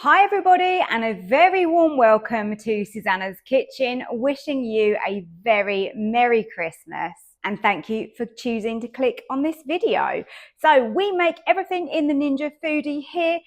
Hi everybody, and a very warm welcome to Susannah's Kitchen, wishing you a very Merry Christmas. And thank you for choosing to click on this video. So we make everything in the Ninja Foodi here,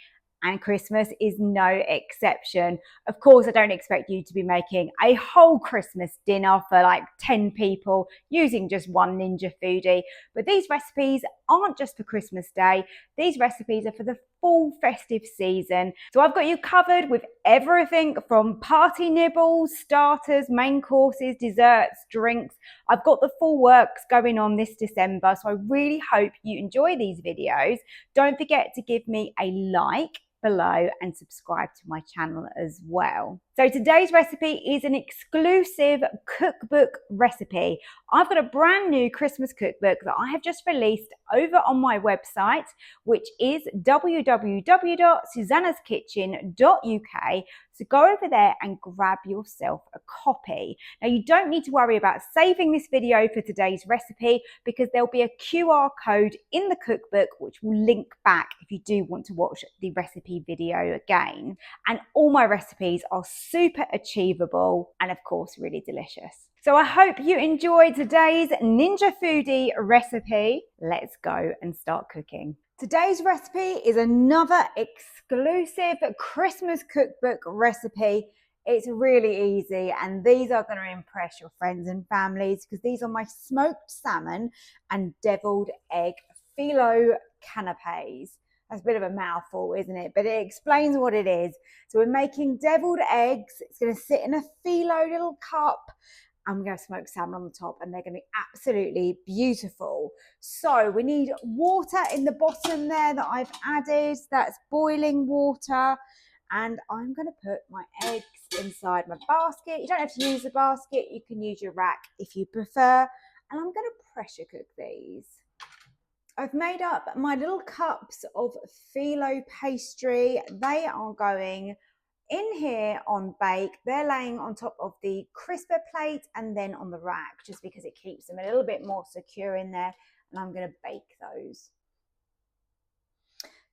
and Christmas is no exception. Of course, I don't expect you to be making a whole Christmas dinner for like 10 people using just one Ninja Foodi, but these recipes aren't just for Christmas Day. These recipes are for the full festive season. So I've got you covered with everything from party nibbles, starters, main courses, desserts, drinks. I've got the full works going on this December, so I really hope you enjoy these videos. Don't forget to give me a like below and subscribe to my channel as well. So today's recipe is an exclusive cookbook recipe. I've got a brand new Christmas cookbook that I have just released over on my website, which is www.susannahskitchen.uk. So go over there and grab yourself a copy. Now you don't need to worry about saving this video for today's recipe because there'll be a QR code in the cookbook which will link back if you do want to watch the recipe video again. And all my recipes are super achievable and of course really delicious. So I hope you enjoyed today's Ninja Foodi recipe. Let's go and start cooking. Today's recipe is another exclusive Christmas cookbook recipe. It's really easy and these are going to impress your friends and families because these are my smoked salmon and deviled egg Filo Canapes. That's a bit of a mouthful, isn't it? But it explains what it is. So we're making deviled eggs. It's going to sit in a Filo little cup. I'm going to smoke salmon on the top and they're going to be absolutely beautiful. So we need water in the bottom there that I've added. That's boiling water. And I'm going to put my eggs inside my basket. You don't have to use the basket. You can use your rack if you prefer. And I'm going to pressure cook these. I've made up my little cups of Filo pastry. They are going in here on bake. They're laying on top of the crisper plate and then on the rack just because it keeps them a little bit more secure in there, and I'm going to bake those.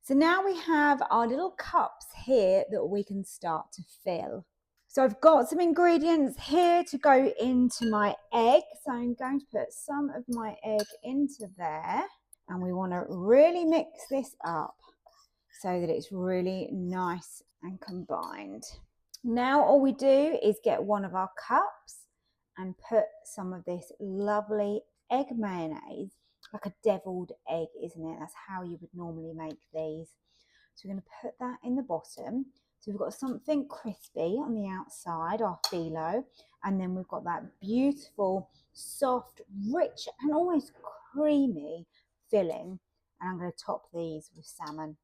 So now we have our little cups here that we can start to fill. So I've got some ingredients here to go into my egg. So I'm going to put some of my egg into there, and we want to really mix this up so that it's really nice and combined. Now all we do is get one of our cups and put some of this lovely egg mayonnaise, like a deviled egg, isn't it? That's how you would normally make these. So we're going to put that in the bottom. So we've got something crispy on the outside, our Filo, and then we've got that beautiful, soft, rich and almost creamy filling. And I'm going to top these with salmon.